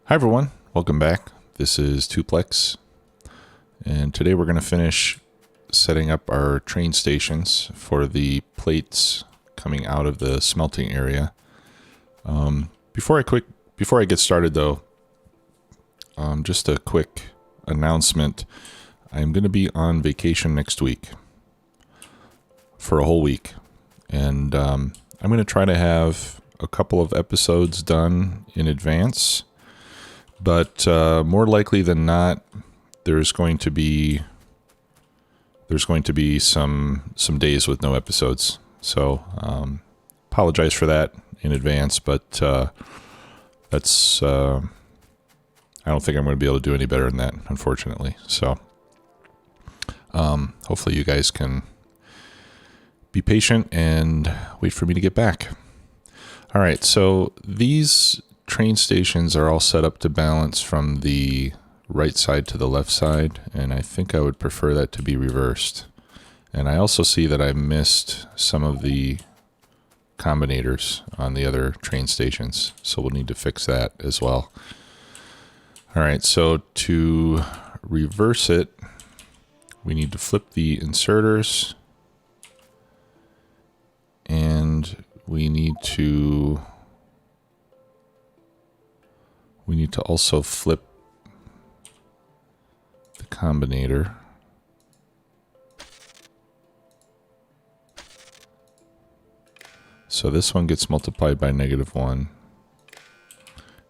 Hi everyone, welcome back. This is Tuplex, and today we're going to finish setting up our train stations for the plates coming out of the smelting area. Before I get started though, just a quick announcement. I'm going to be on vacation next week for a whole week, and I'm going to try to have a couple of episodes done in advance. But more likely than not, there's going to be some days with no episodes. So apologize for that in advance, but that's I don't think I'm going to be able to do any better than that, unfortunately. So hopefully you guys can be patient and wait for me to get back. All right, so these train stations are all set up to balance from the right side to the left side, and I think I would prefer that to be reversed. And I also see that I missed some of the combinators on the other train stations, so we'll need to fix that as well. All right, so to reverse it, we need to flip the inserters, and we need to also flip the combinator. So this one gets multiplied by -1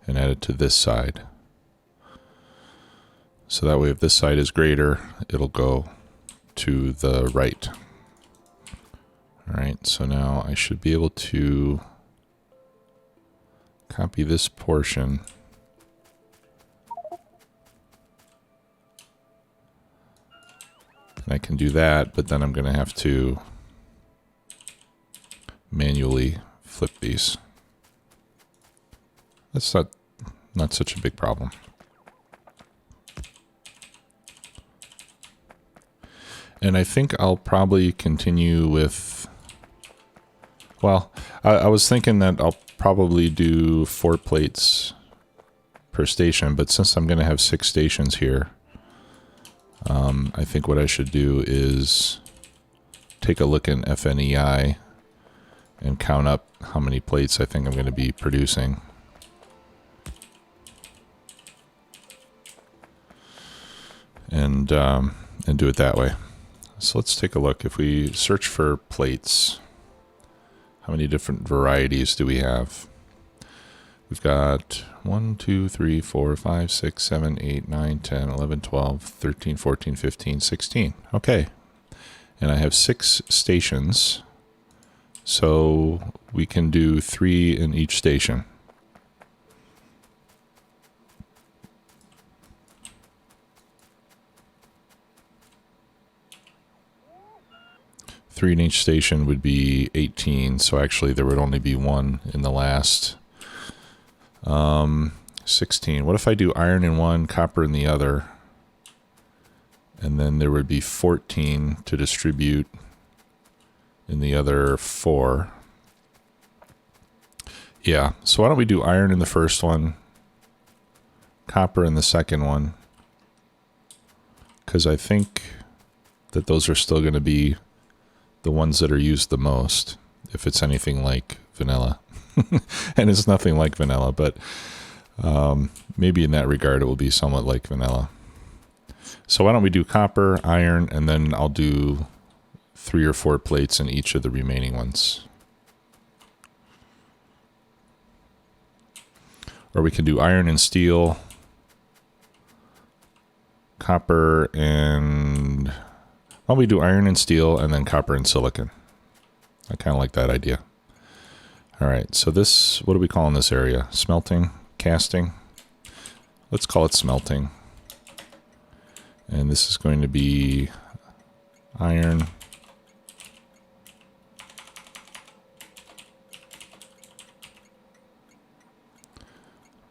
and added to this side. So that way if this side is greater, it'll go to the right. All right, so now I should be able to copy this portion . I can do that, but then I'm going to have to manually flip these. That's not such a big problem. And I think I'll probably continue with, well, I was thinking that I'll probably do 4 plates per station, but since I'm going to have 6 stations here, I think what I should do is take a look in FNEI and count up how many plates I think I'm going to be producing. And do it that way. So let's take a look. If we search for plates, how many different varieties do we have? We've got 1, 2, 3, 4, 5, 6, 7, 8, 9, 10, 11, 12, 13, 14, 15, 16. Okay. And I have 6 stations. So we can do 3 in each station. Three in each station would be 18. So actually there would only be 1 in the last 16. What if I do iron in one, copper in the other, and then there would be 14 to distribute in the other 4. Yeah, so why don't we do iron in the first one, copper in the second one, because I think that those are still going to be the ones that are used the most, if it's anything like vanilla. And it's nothing like vanilla, but maybe in that regard it will be somewhat like vanilla. So why don't we do copper, iron, and then I'll do 3 or 4 plates in each of the remaining ones. Or we can do iron and steel, copper and... why don't we do iron and steel and then copper and silicon? I kind of like that idea. All right, so this, what do we call in this area? Smelting, casting? Let's call it smelting. And this is going to be iron,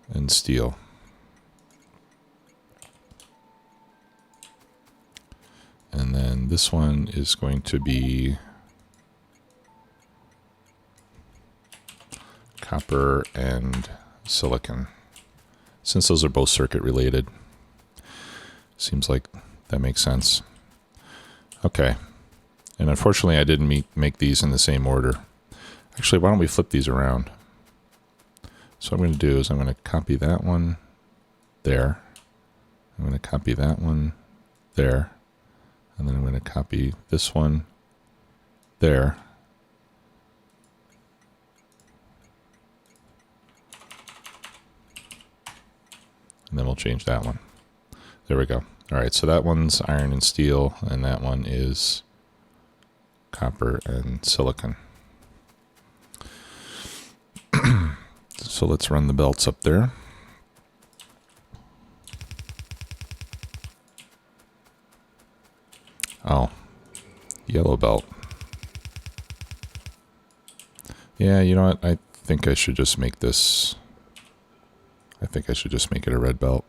and steel. And then this one is going to be copper and silicon. since those are both circuit related. Seems like that makes sense. Okay. And unfortunately, I didn't make these in the same order. Actually, why don't we flip these around? So what I'm going to do is I'm going to copy that one there. I'm going to copy that one there. And then I'm going to copy this one there. And then we'll change that one. There we go. All right, so that one's iron and steel, and that one is copper and silicon. So let's run the belts up there. Oh, yellow belt. Yeah, you know what? I think I should just make this... I think I should just make it a red belt.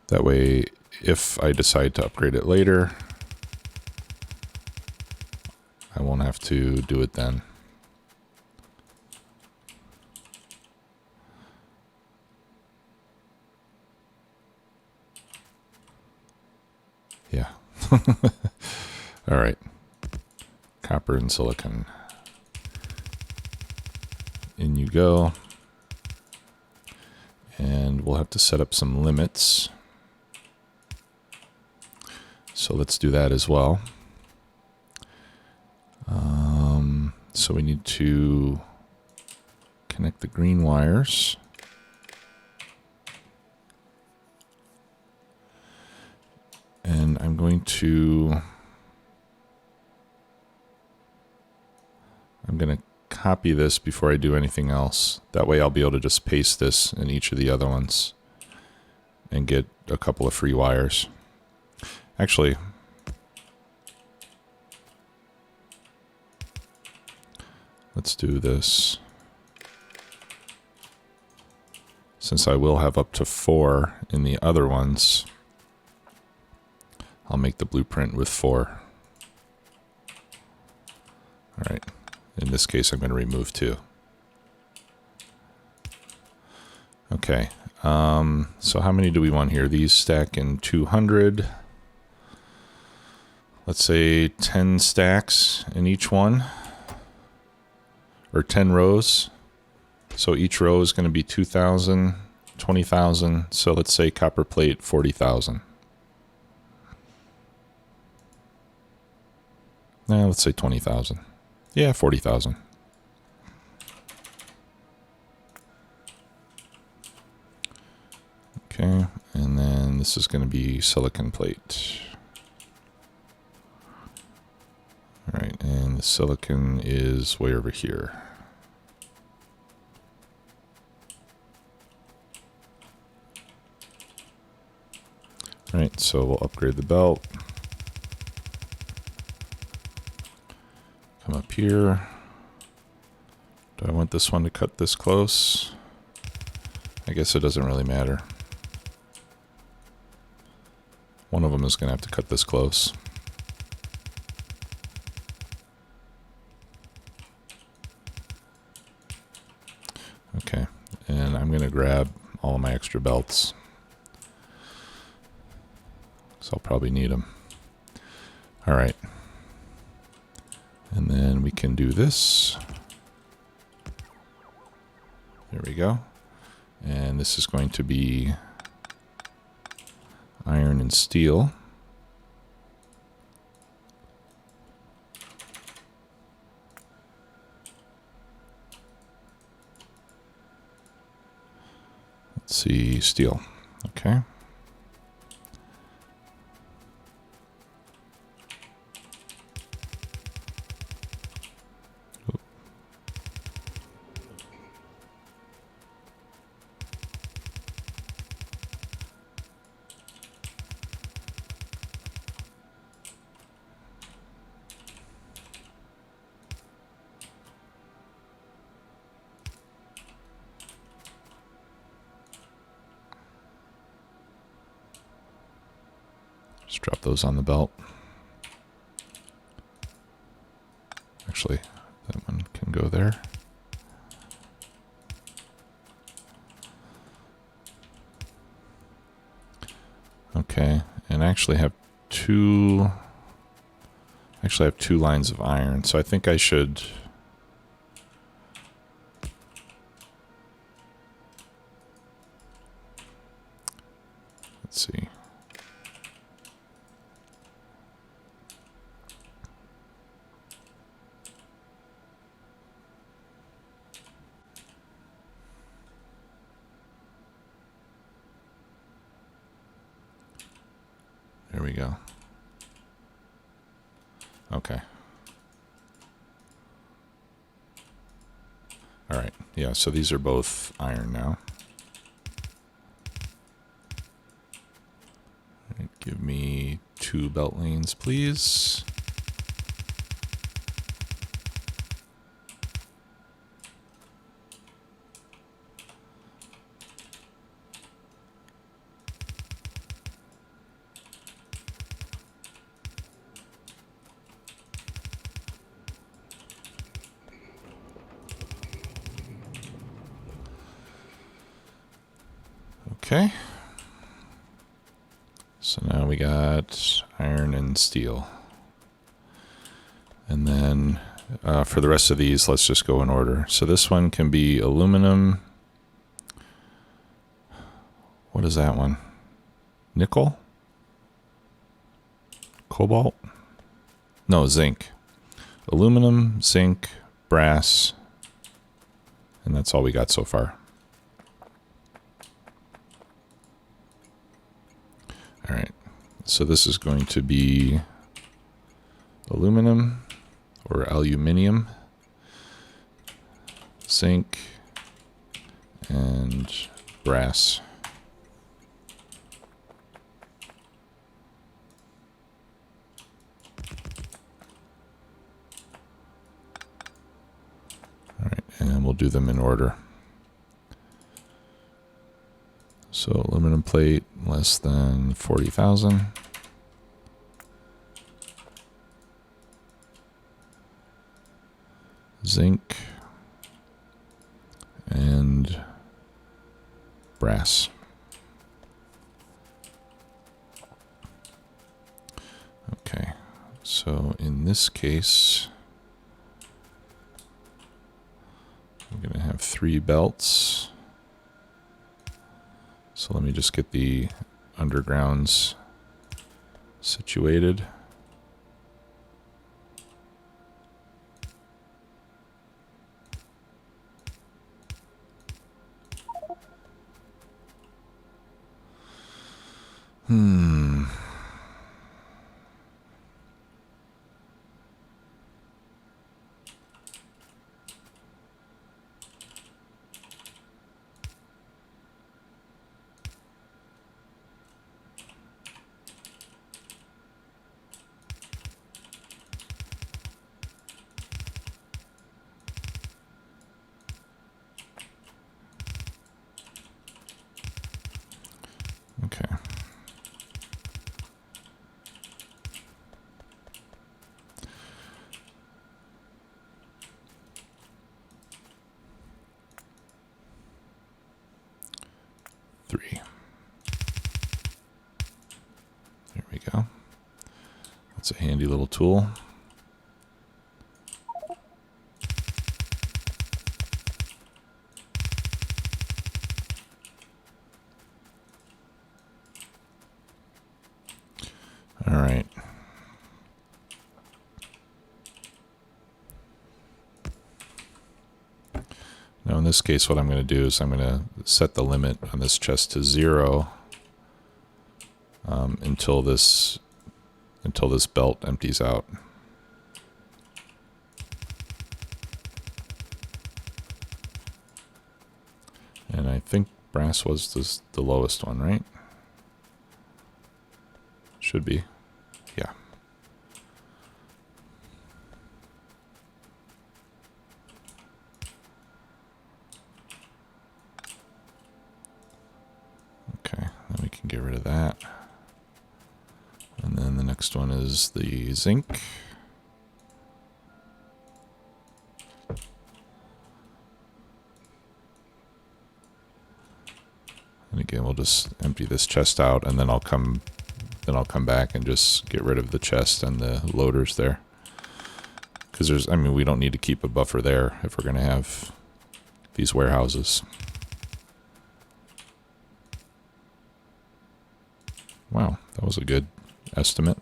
That way, if I decide to upgrade it later, I won't have to do it then. Yeah. All right. Copper and silicon. In you go. And we'll have to set up some limits. So let's do that as well. So we need to connect the green wires. And I'm going to copy this before I do anything else. That way I'll be able to just paste this in each of the other ones and get a couple of free wires. Actually, let's do this. Since I will have up to 4 in the other ones, I'll make the blueprint with 4. All right. In this case, I'm going to remove 2. Okay. So how many do we want here? These stack in 200. Let's say 10 stacks in each one, or 10 rows. So each row is going to be 2,000, 20,000. So let's say copper plate 40,000. Now let's say 20,000. Yeah, 40,000. Okay, and then this is going to be silicon plate. All right, and the silicon is way over here. All right, so we'll upgrade the belt. Come up here. Do I want this one to cut this close? I guess it doesn't really matter. One of them is going to have to cut this close. Okay, and I'm going to grab all of my extra belts. So I'll probably need them. All right. And then we can do this. There we go. And this is going to be iron and steel. Let's see, steel. Okay. Just drop those on the belt. Actually, that one can go there. Okay, and I actually have two lines of iron, so I think I should let's see. There we go. Okay. All right. Yeah, so these are both iron now. All right, give me 2 belt lanes, please. Okay. So now we got iron and steel. And then for the rest of these, let's just go in order. So this one can be aluminum. What is that one? Nickel? Cobalt? No, zinc. Aluminum, zinc, brass, and that's all we got so far. All right, so this is going to be aluminum or aluminium, zinc, and brass. All right, and we'll do them in order. So aluminum plate, less than 40,000. Zinc and brass. Okay, so in this case, I'm going to have 3 belts. So let me just get the undergrounds situated. Okay. Three. There we go. That's a handy little tool. All right. Now in this case, what I'm going to do is I'm going to set the limit on this chest to 0 until this belt empties out. And I think brass was the lowest one, right? Should be. Yeah. Okay, then we can get rid of that. And then the next one is the zinc. And again, we'll just empty this chest out, and then I'll come then I'll come back and just get rid of the chest and the loaders there. Because I mean, we don't need to keep a buffer there if we're going to have these warehouses. Wow, that was a good estimate.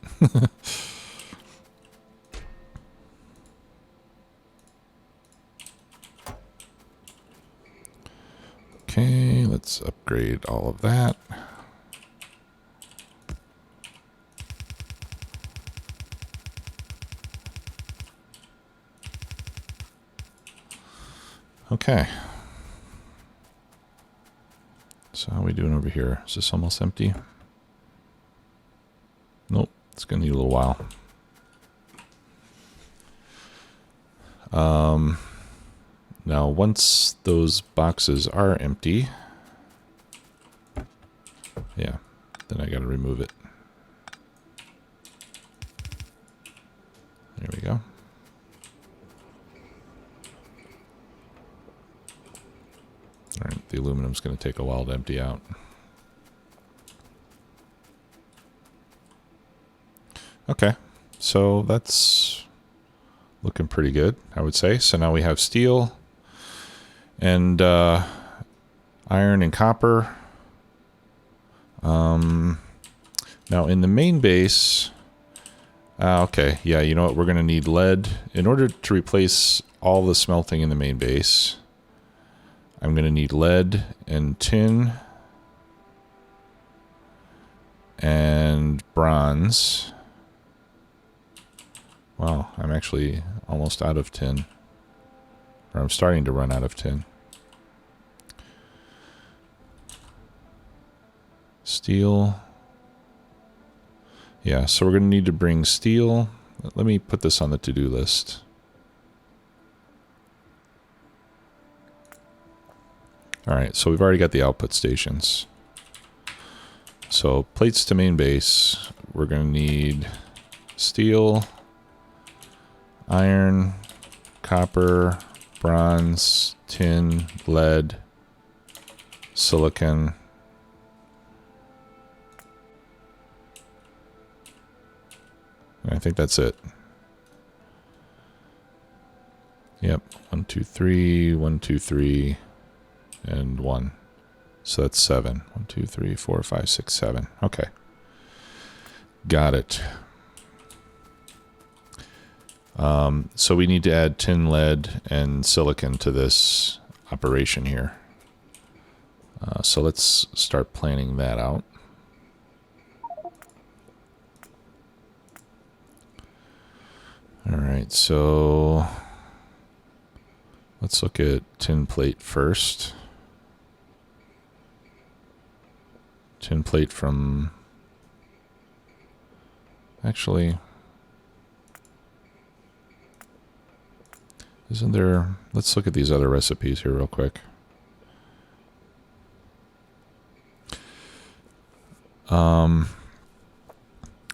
Okay, let's upgrade all of that. Okay. So how are we doing over here? Is this almost empty? Nope, it's going to need a little while. Now, once those boxes are empty, yeah, then I got to remove it. There we go. All right, the aluminum's going to take a while to empty out. Okay, so that's looking pretty good, I would say. So now we have steel and iron and copper. Now in the main base, okay, yeah, you know what? We're going to need lead. In order to replace all the smelting in the main base, I'm going to need lead and tin and bronze. Wow, I'm actually almost out of tin. Or I'm starting to run out of tin. Steel. Yeah, so we're going to need to bring steel. Let me put this on the to-do list. Alright, so we've already got the output stations. So plates to main base, we're going to need steel, iron, copper, bronze, tin, lead, silicon. I think that's it. Yep, 1, 2, 3, 1, 2, 3, and 1. So that's 7. 1, 2, 3, 4, 5, 6, 7. Okay. Got it. So we need to add tin, lead, and silicon to this operation here. So let's start planning that out. All right, so let's look at tin plate first. Tin plate from, actually, isn't there, let's look at these other recipes here real quick.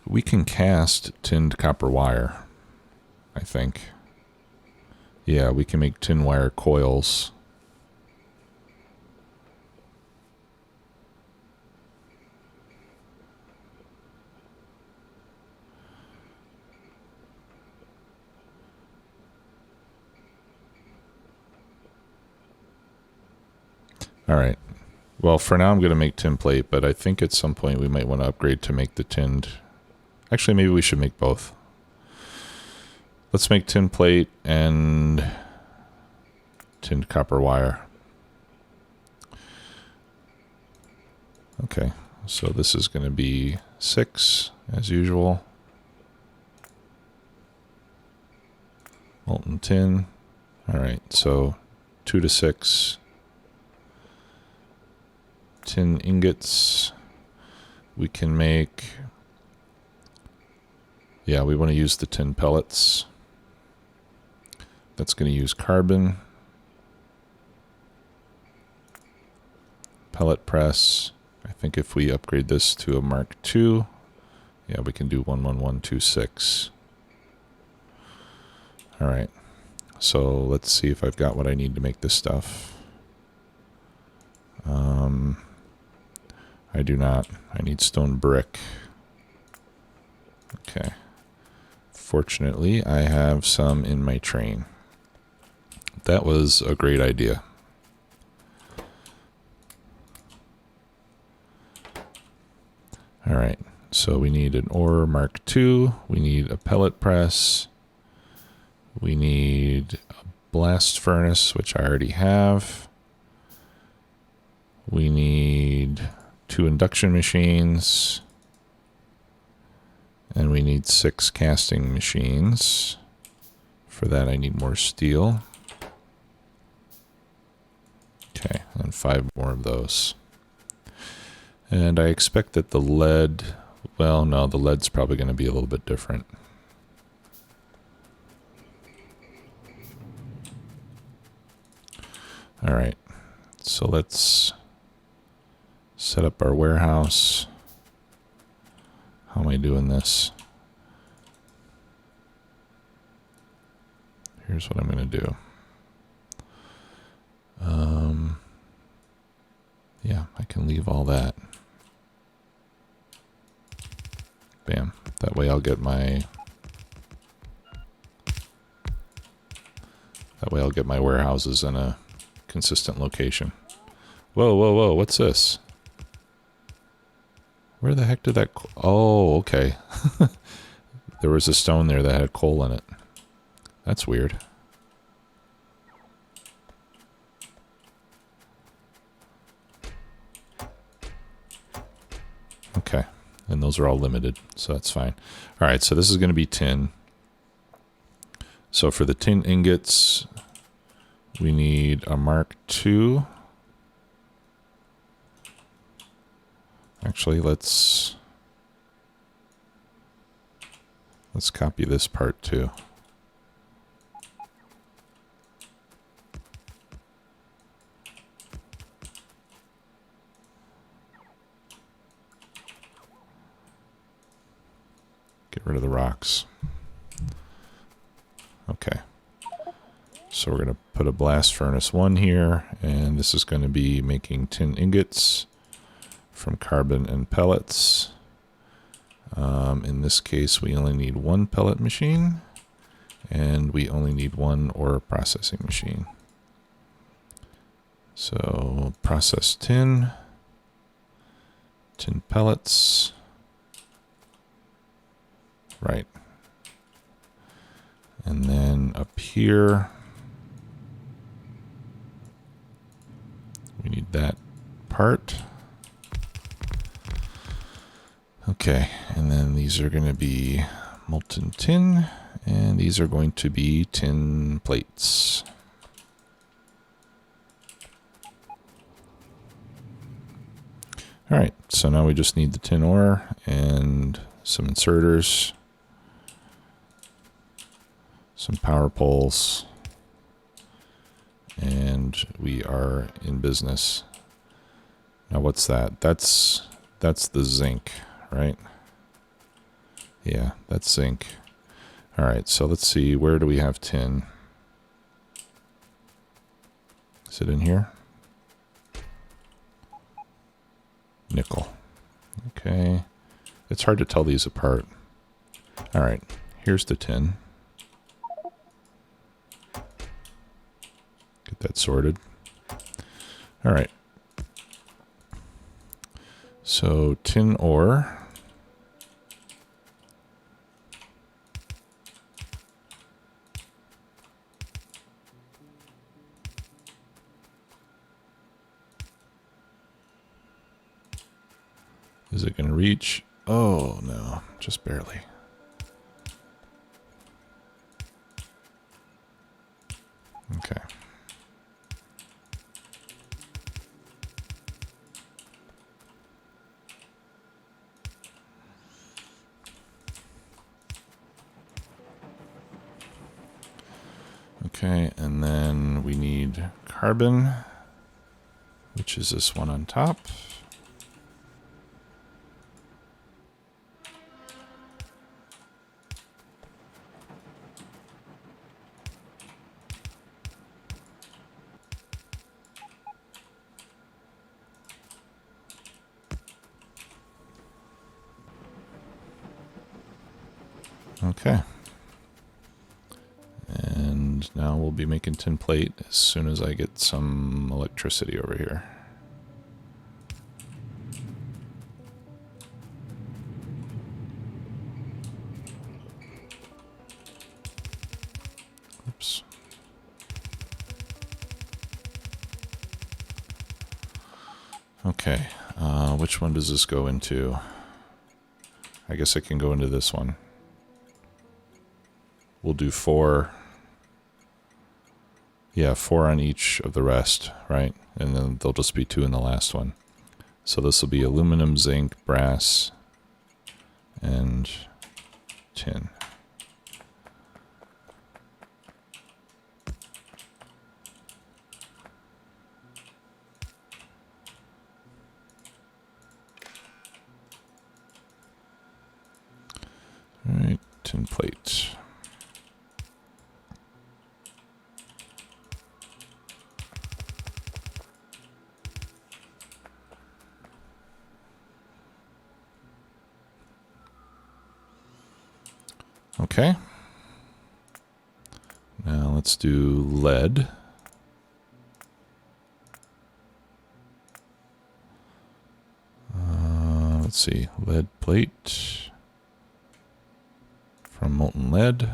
We can cast tinned copper wire, I think. Yeah, we can make tin wire coils. All right. Well, for now I'm going to make tin plate, but I think at some point we might want to upgrade to make the tinned. Actually, maybe we should make both. Let's make tin plate and tinned copper wire. Okay, so this is going to be 6 as usual. Molten tin. All right, so 2 to 6. Tin ingots. We can make, yeah, we want to use the tin pellets. That's going to use carbon. Pellet press. I think if we upgrade this to a Mark II, yeah, we can do 11126. All right. So let's see if I've got what I need to make this stuff. I do not. I need stone brick. Okay. Fortunately, I have some in my train. That was a great idea. All right, so we need an ore Mark II. We need a pellet press. We need a blast furnace, which I already have. We need 2 induction machines. And we need 6 casting machines. For that, I need more steel. Okay, and 5 more of those. And I expect that the lead, well, no, the lead's probably going to be a little bit different. All right, so let's set up our warehouse. How am I doing this? Here's what I'm going to do. Yeah, I can leave all that. Bam. That way I'll get my warehouses in a consistent location. Whoa, whoa, whoa, what's this? Where the heck did that... Oh, okay. There was a stone there that had coal in it. That's weird. Okay, and those are all limited, so that's fine. All right, so this is going to be tin. So for the tin ingots, we need a Mark II. Actually, let's copy this part too. Get rid of the rocks. Okay. So we're going to put a blast furnace 1 here, and this is going to be making tin ingots from carbon and pellets. In this case, we only need 1 pellet machine, and we only need 1 ore processing machine. So process tin pellets. Right. And then up here, we need that part. Okay, and then these are going to be molten tin, and these are going to be tin plates. All right, so now we just need the tin ore and some inserters, some power poles, and we are in business. Now what's that? That's the zinc, right? Yeah, that's zinc. All right, so let's see, where do we have tin? Is it in here? Nickel. Okay. It's hard to tell these apart. All right, here's the tin. Get that sorted. All right. So tin ore. Is it going to reach? Oh, no, just barely. Okay. Okay, and then we need carbon, which is this one on top. Okay. And now we'll be making tin plate as soon as I get some electricity over here. Oops. Okay, which one does this go into? I guess I can go into this one. We'll do 4. Yeah, 4 on each of the rest, right? And then there'll just be 2 in the last one. So this will be aluminum, zinc, brass, and tin. All right, tin plate. Okay. Now let's do lead. Let's see, lead plate from molten lead.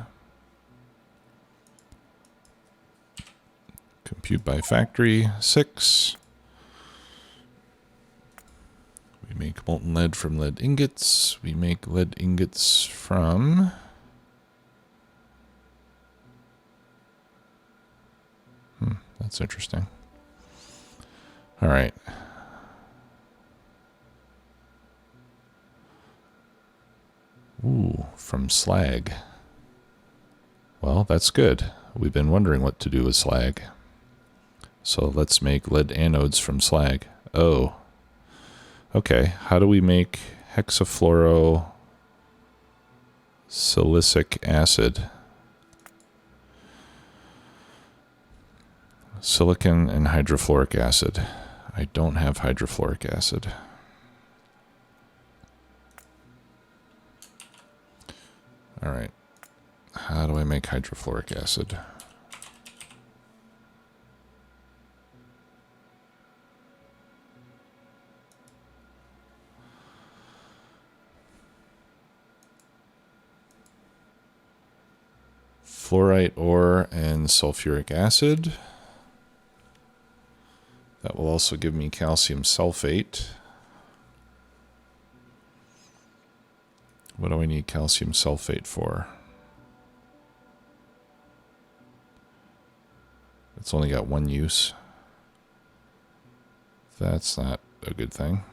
Compute by factory 6. We make molten lead from lead ingots. We make lead ingots from that's interesting. All right. Ooh, from slag. Well, that's good. We've been wondering what to do with slag. So let's make lead anodes from slag. Oh. Okay, how do we make hexafluoro silicic acid? Silicon and hydrofluoric acid. I don't have hydrofluoric acid. All right. How do I make hydrofluoric acid? Fluorite ore and sulfuric acid. That will also give me calcium sulfate. What do I need calcium sulfate for? It's only got one use. That's not a good thing.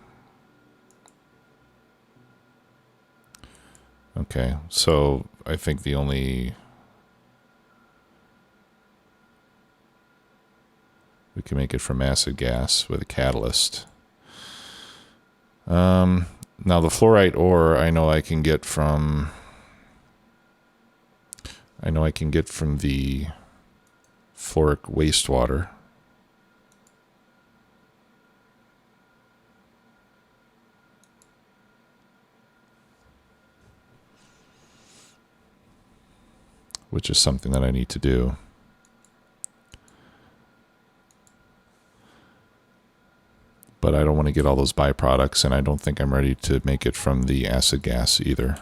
Okay, so I think the only... We can make it from acid gas with a catalyst. Now the fluorite ore I know I can get from... the fluoric wastewater. Which is something that I need to do. But I don't want to get all those byproducts, and I don't think I'm ready to make it from the acid gas either.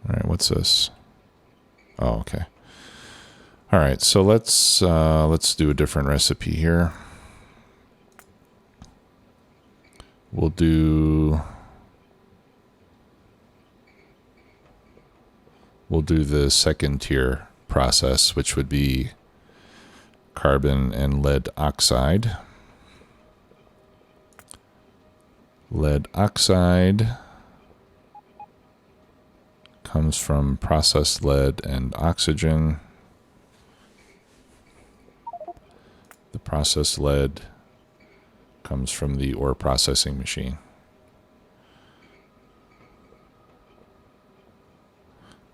All right, what's this? Oh, okay. All right, so let's do a different recipe here. We'll do the second tier process, which would be carbon and lead oxide. Lead oxide comes from processed lead and oxygen. The processed lead comes from the ore processing machine.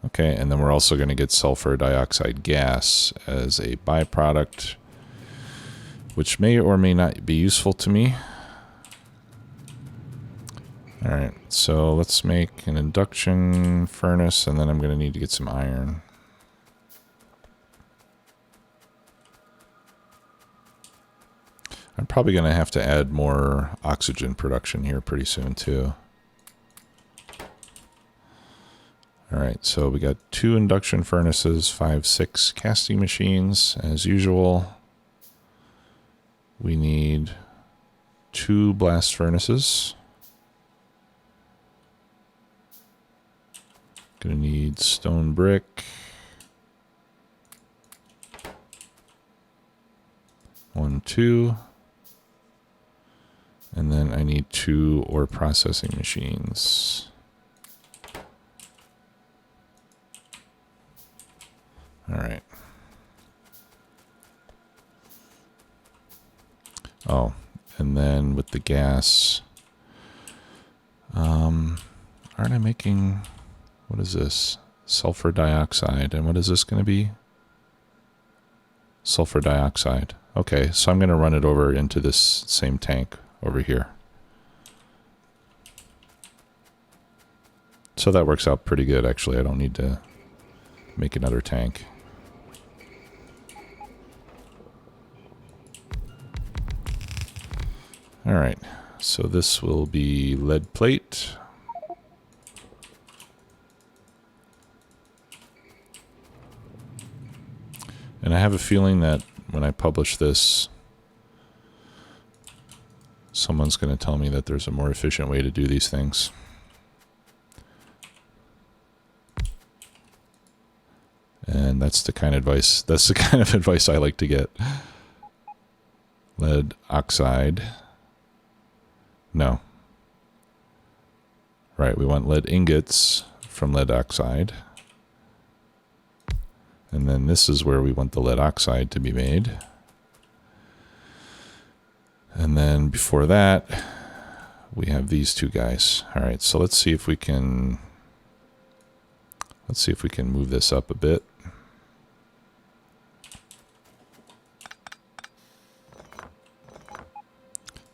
Okay, and then we're also going to get sulfur dioxide gas as a byproduct, which may or may not be useful to me. All right, so let's make an induction furnace, and then I'm going to need to get some iron. I'm probably going to have to add more oxygen production here pretty soon too. All right, so we got 2 induction furnaces, 5, 6 casting machines as usual. We need 2 blast furnaces. Gonna need stone brick. 1, 2. And then I need 2 ore processing machines. All right. Oh, and then with the gas, aren't I making, what is this? Sulfur dioxide. And what is this going to be? Sulfur dioxide. Okay, so I'm going to run it over into this same tank over here. So that works out pretty good, actually. I don't need to make another tank. All right, so this will be lead plate. And I have a feeling that when I publish this, someone's going to tell me that there's a more efficient way to do these things. And that's the kind of advice I like to get. Lead oxide. No. Right, we want lead ingots from lead oxide. And then this is where we want the lead oxide to be made. And then before that, we have these 2 guys. All right, so let's see if we can move this up a bit.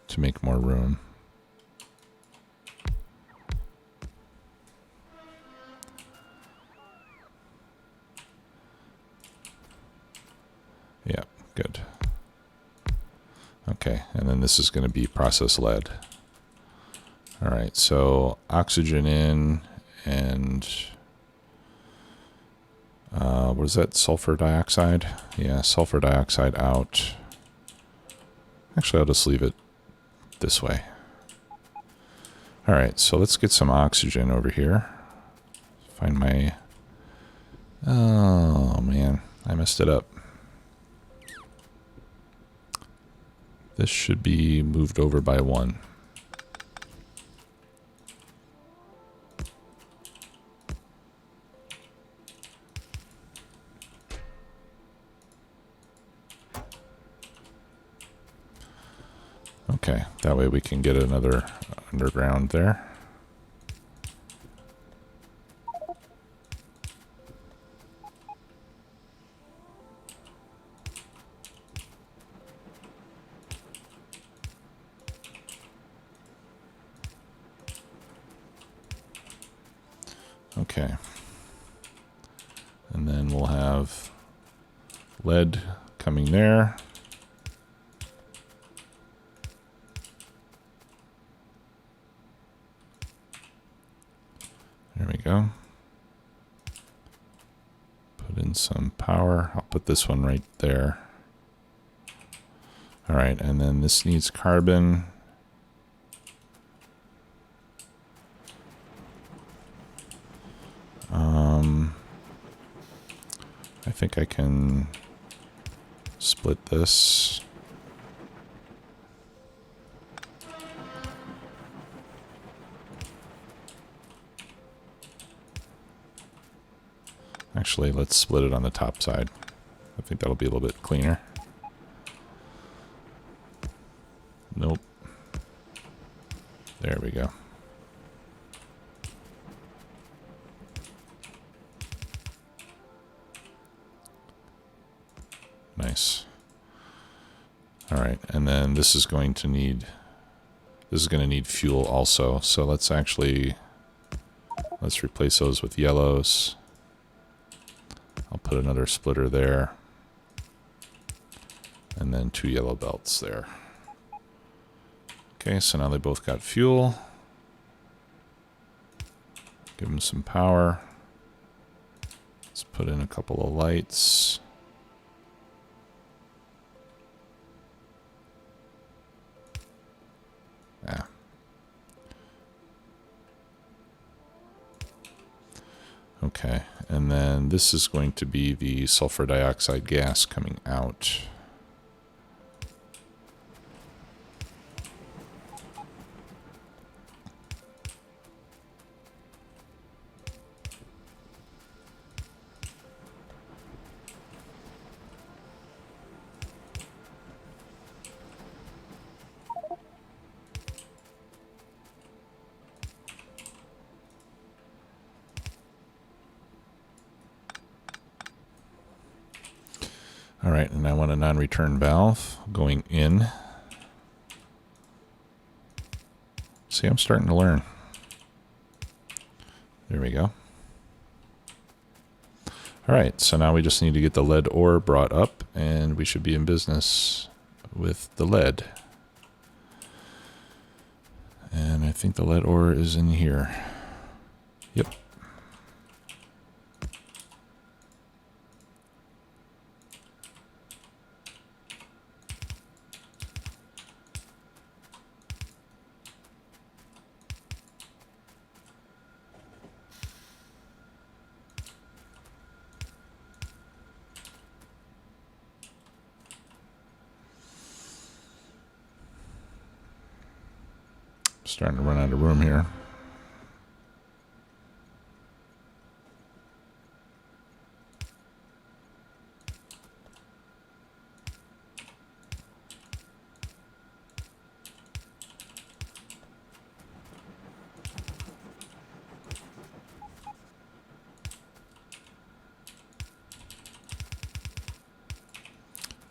To make more room. Yeah, good. Okay, and then this is going to be processed lead. All right, so oxygen in and what is that, sulfur dioxide? Yeah, sulfur dioxide out. Actually, I'll just leave it this way. All right, so let's get some oxygen over here. Find my... Oh, man, I messed it up. This should be moved over by 1. Okay, that way we can get another underground there. Okay. And then we'll have lead coming there. There we go. Put in some power. I'll put this one right there. All right, and then this needs carbon. I think I can split this. Actually, let's split it on the top side. I think that'll be a little bit cleaner. Nope. There we go. Nice. All right, and then this is going to need This is going to need fuel also, so let's replace those with yellows. I'll put another splitter there, and then 2 yellow belts there. Okay, so now they both got fuel. Give them some power. Let's put in a couple of lights. Yeah. Okay, and then this is going to be the sulfur dioxide gas coming out. All right, and I want a non-return valve going in. See, I'm starting to learn. There we go. All right, so now we just need to get the lead ore brought up, and we should be in business with the lead. And I think the lead ore is in here. Yep. Starting to run out of room here.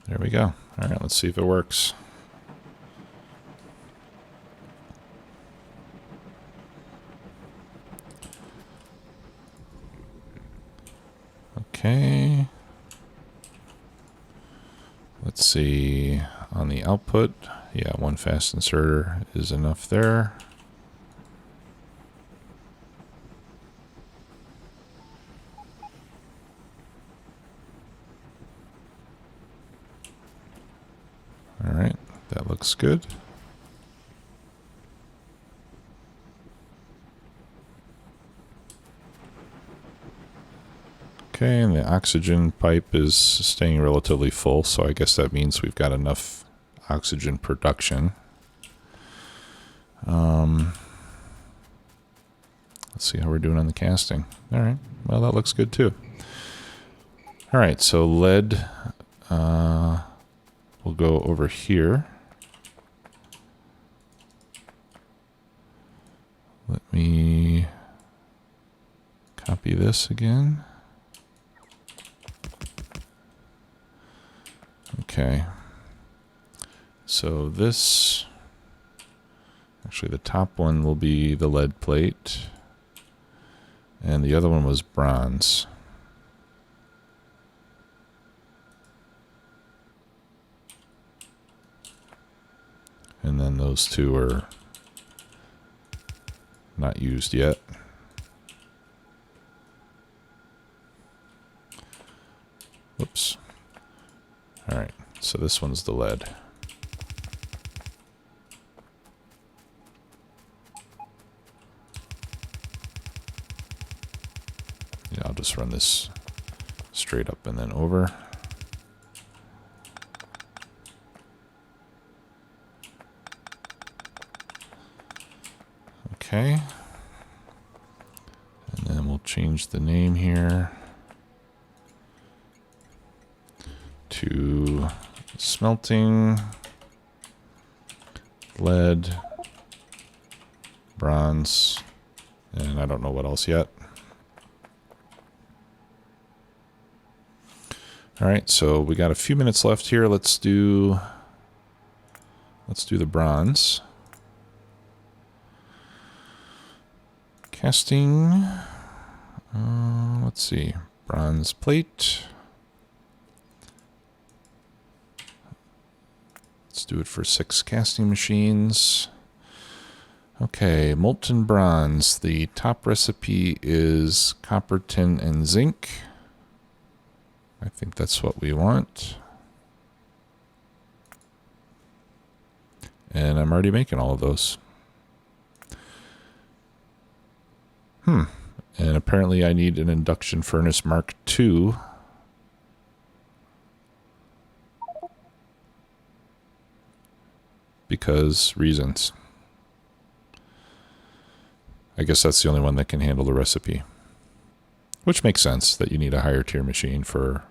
There we go. All right, let's see if it works. Okay. Let's see on the output. Yeah, 1 fast inserter is enough there. All right, that looks good. Okay, and the oxygen pipe is staying relatively full, so I guess that means we've got enough oxygen production. Let's see how we're doing on the casting. All right, well, that looks good too. All right, so lead will go over here. Let me copy this again. Okay, so this, actually the top one will be the lead plate, and the other one was bronze. And then those two are not used yet. Whoops. All right, so this one's the lead. Yeah, I'll just run this straight up and then over. Okay. And then we'll change the name here to smelting, lead, bronze, and I don't know what else yet. All right, so we got a few minutes left here. Let's do the bronze. Casting. Let's see. Bronze plate. Let's do it for 6 casting machines. Okay, molten bronze. The top recipe is copper, tin, and zinc. I think that's what we want. And I'm already making all of those. And apparently I need an induction furnace Mark II. Because reasons. I guess that's the only one that can handle the recipe. Which makes sense that you need a higher tier machine for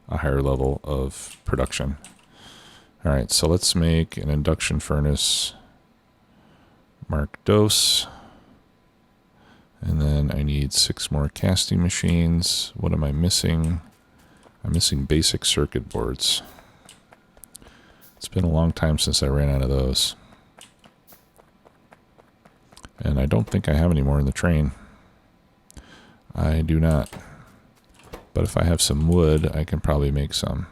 a higher level of production. Alright, so let's make an induction furnace Mark II. And then I need 6 more casting machines. What am I missing? I'm missing basic circuit boards. It's been a long time since I ran out of those. And I don't think I have any more in the train. I do not. But if I have some wood, I can probably make some.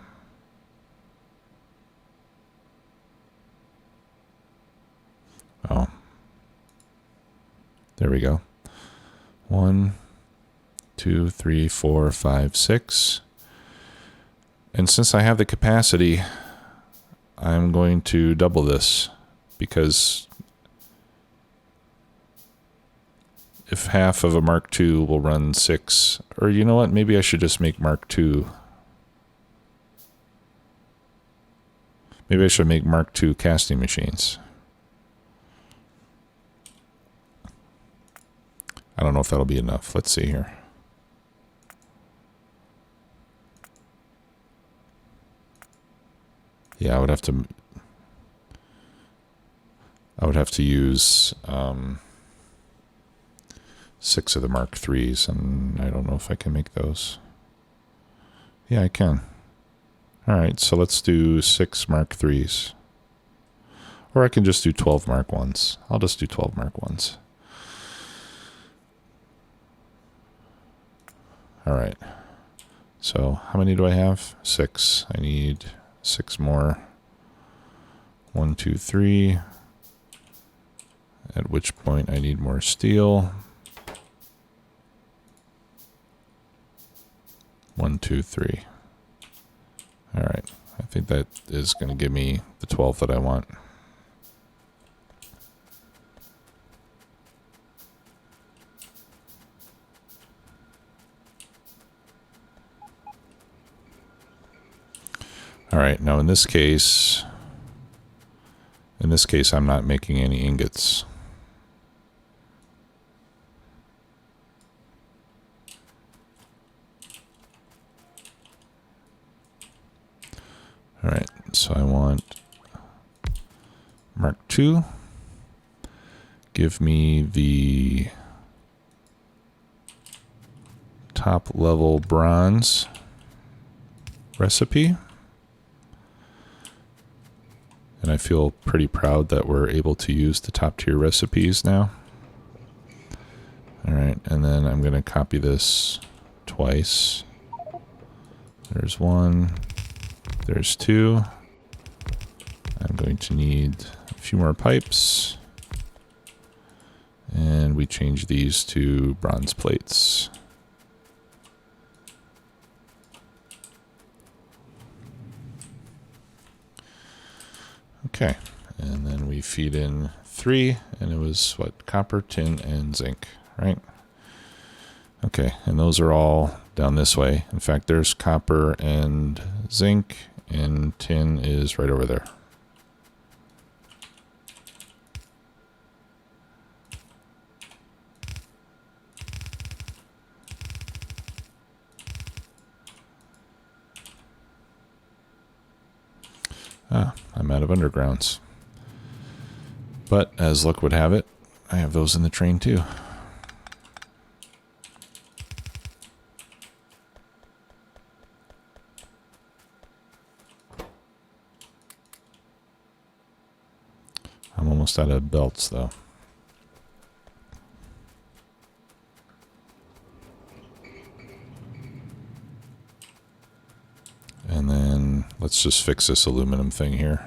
Oh. There we go. 1, 2, 3, 4, 5, 6. And since I have the capacity, I'm going to double this, because if half of a Mark II will run 6, or you know what, maybe I should just make Mark II. Maybe I should make Mark II casting machines. I don't know if that'll be enough. Let's see here. Yeah, I would have to use 6 of the Mark IIIs, and I don't know if I can make those. Yeah, I can. All right, so let's do 6 Mark IIIs. Or I can just do 12 Mark Is. I'll just do 12 Mark Is. All right. So how many do I have? 6. I need 6 more. 1, 2, 3. At which point I need more steel. 1, 2, 3. All right. I think that is going to give me the 12 that I want. All right, now in this case, I'm not making any ingots. All right, so I want Mark II. Give me the top level bronze recipe. And I feel pretty proud that we're able to use the top tier recipes now. All right, and then I'm going to copy this twice. There's 1, there's 2. I'm going to need a few more pipes. And we change these to bronze plates. Okay, and then we feed in 3, and it was what? Copper, tin, and zinc, right? Okay, and those are all down this way. In fact, there's copper and zinc, and tin is right over there. Ah, I'm out of undergrounds. But as luck would have it, I have those in the train too. I'm almost out of belts though. Let's just fix this aluminum thing here.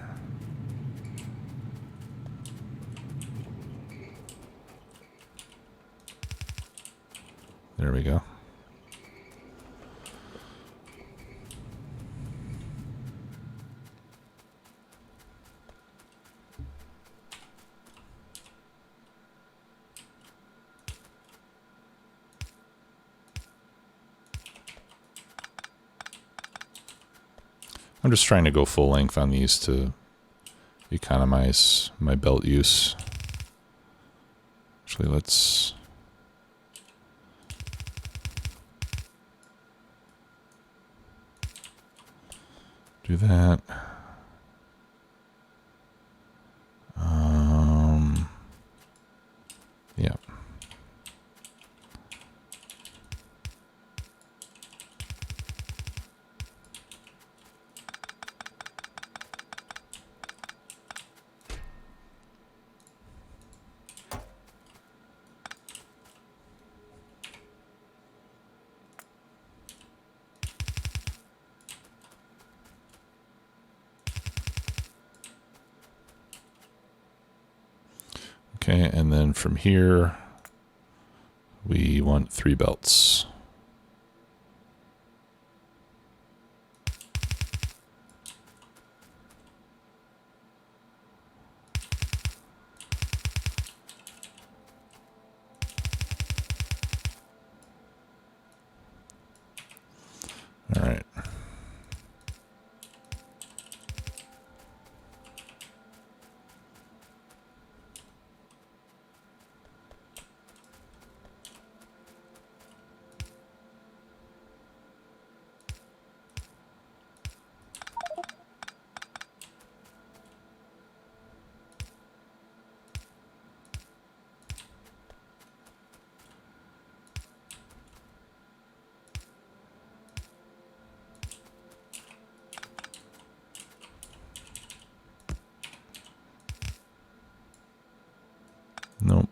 There we go. I'm just trying to go full length on these to economize my belt use. Actually, let's do that. Yeah. Okay, and then from here, we want 3 belts. All right. Nope.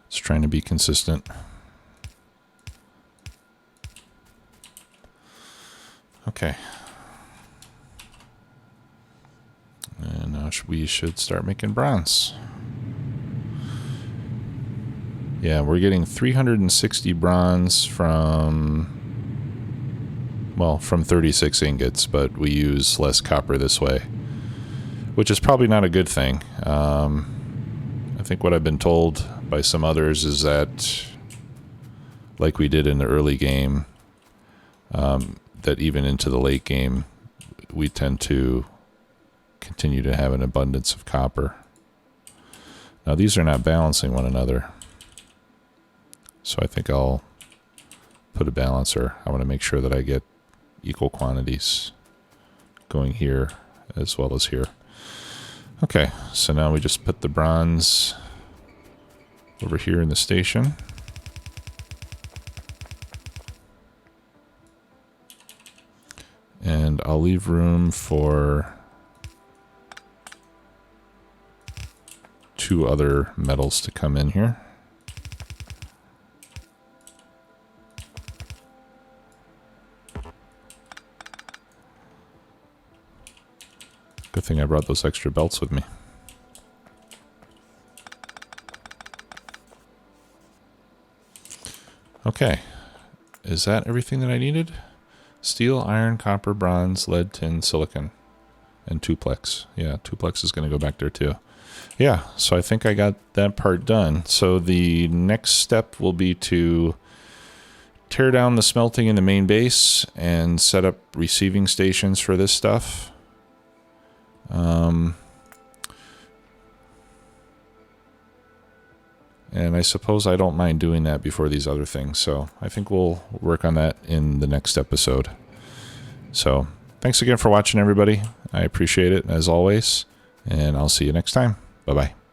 Just trying to be consistent. Okay. And now we should start making bronze. Yeah, we're getting 360 bronze from 36 ingots, but we use less copper this way, which is probably not a good thing. I think what I've been told by some others is that, like we did in the early game, that even into the late game, we tend to continue to have an abundance of copper. Now, these are not balancing one another, so I think I'll put a balancer. I want to make sure that I get equal quantities going here as well as here. Okay, so now we just put the bronze over here in the station. And I'll leave room for 2 other metals to come in here. Good thing I brought those extra belts with me. Okay, is that everything that I needed? Steel, iron, copper, bronze, lead, tin, silicon, and Tuplex. Yeah, Tuplex is going to go back there too. Yeah, so I think I got that part done. So the next step will be to tear down the smelting in the main base and set up receiving stations for this stuff. And I suppose I don't mind doing that before these other things. So I think we'll work on that in the next episode. So thanks again for watching, everybody. I appreciate it as always. And I'll see you next time. Bye-bye.